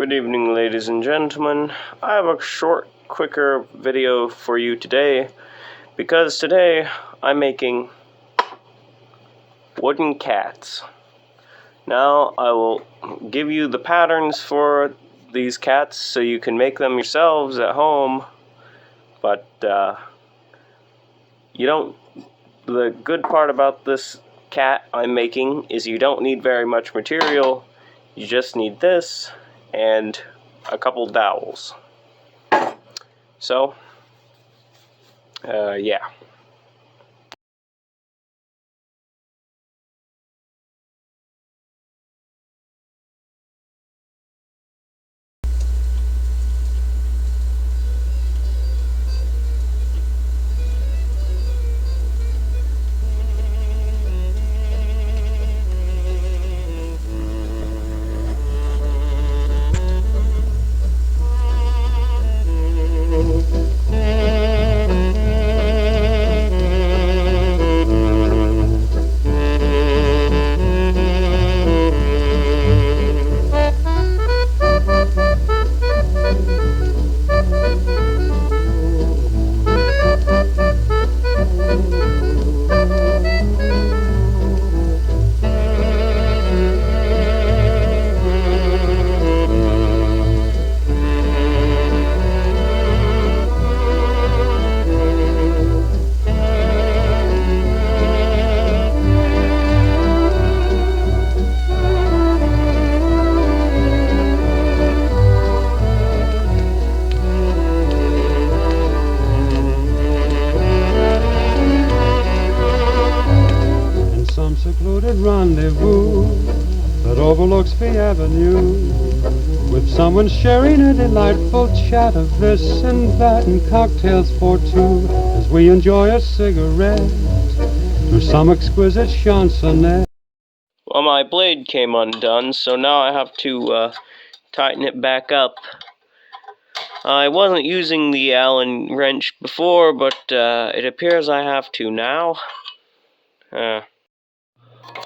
Good evening, ladies and gentlemen. I have a short, quicker video for you today because today I'm making wooden cats. Now I will give you the patterns for these cats so you can make them yourselves at home, but the good part about this cat I'm making is you don't need very much material. You just need this and a couple dowels. So, yeah. Secluded rendezvous that overlooks the avenue, with someone sharing a delightful chat of this and that and cocktails for two, as we enjoy a cigarette through some exquisite chansonette. Well, my blade came undone, so now I have to tighten it back up. I wasn't using the Allen wrench before, but it appears I have to now.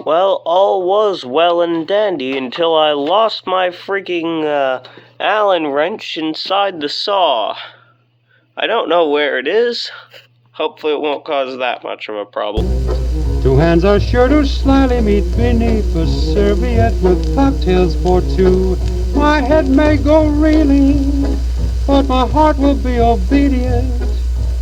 Well, all was well and dandy until I lost my freaking Allen wrench inside the saw. I don't know where it is. Hopefully it won't cause that much of a problem. Two hands are sure to slyly meet beneath a serviette with cocktails for two. My head may go reeling, but my heart will be obedient,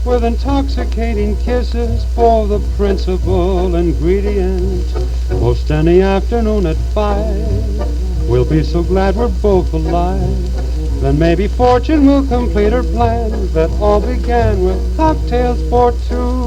with intoxicating kisses for the principal ingredient. Most any afternoon at 5, we'll be so glad we're both alive. Then maybe fortune will complete her plan that all began with cocktails for two.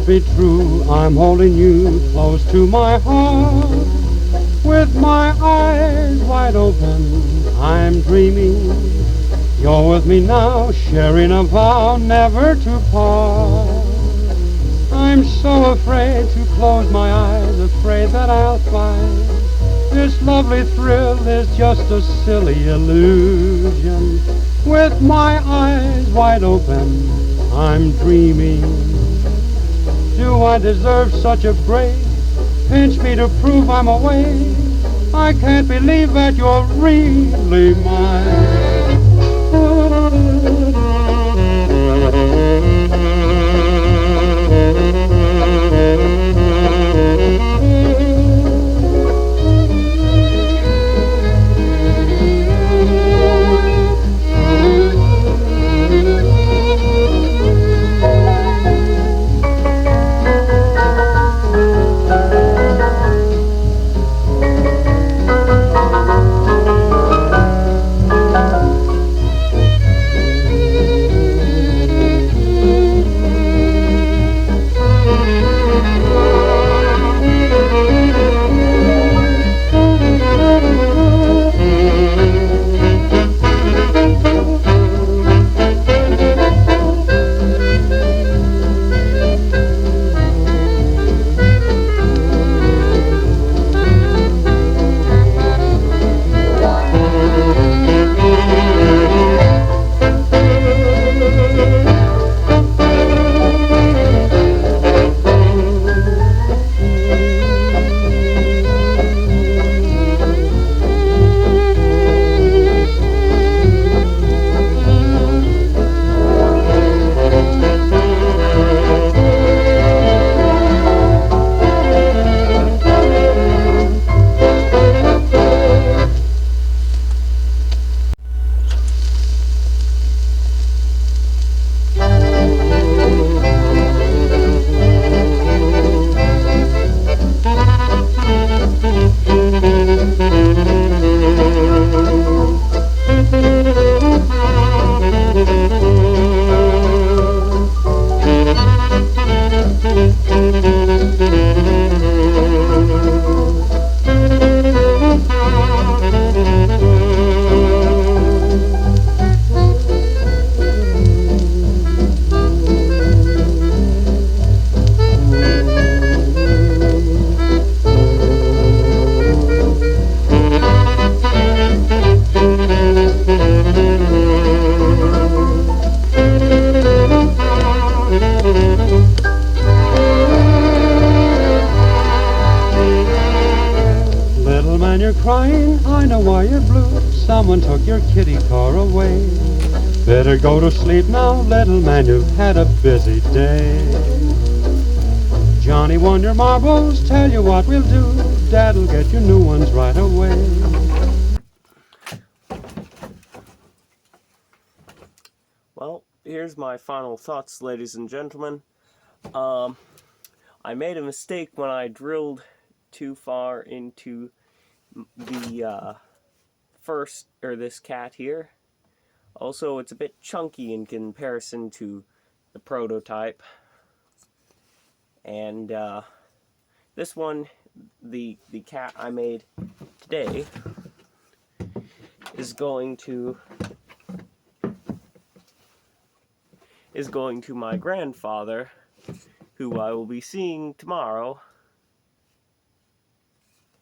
can't be true. I'm holding you close to my heart. With my eyes wide open, I'm dreaming. You're with me now, sharing a vow never to part. I'm so afraid to close my eyes, afraid that I'll find this lovely thrill is just a silly illusion. With my eyes wide open, I'm dreaming. Do I deserve such a break? Pinch me to prove I'm awake. I can't believe that you're really mine. You're crying, I know why you're blue. Someone took your kitty car away. Better go to sleep now, little man, you've had a busy day. Johnny won your marbles, tell you what we'll do. Dad'll get you new ones right away. Well, here's my final thoughts, ladies and gentlemen. I made a mistake when I drilled too far into the this cat here. Also, it's a bit chunky in comparison to the prototype. And this one, the cat I made today, is going to my grandfather, who I will be seeing tomorrow,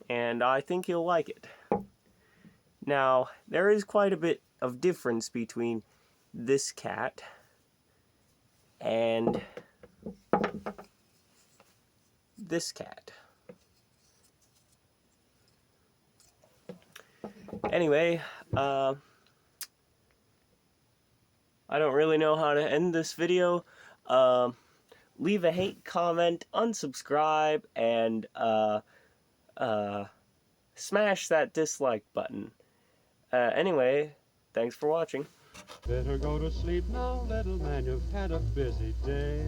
and I think he'll like it. Now, there is quite a bit of difference between this cat and this cat. Anyway, I don't really know how to end this video. Leave a hate comment, unsubscribe, and smash that dislike button. Anyway, thanks for watching. Better go to sleep now, little man, you've had a busy day.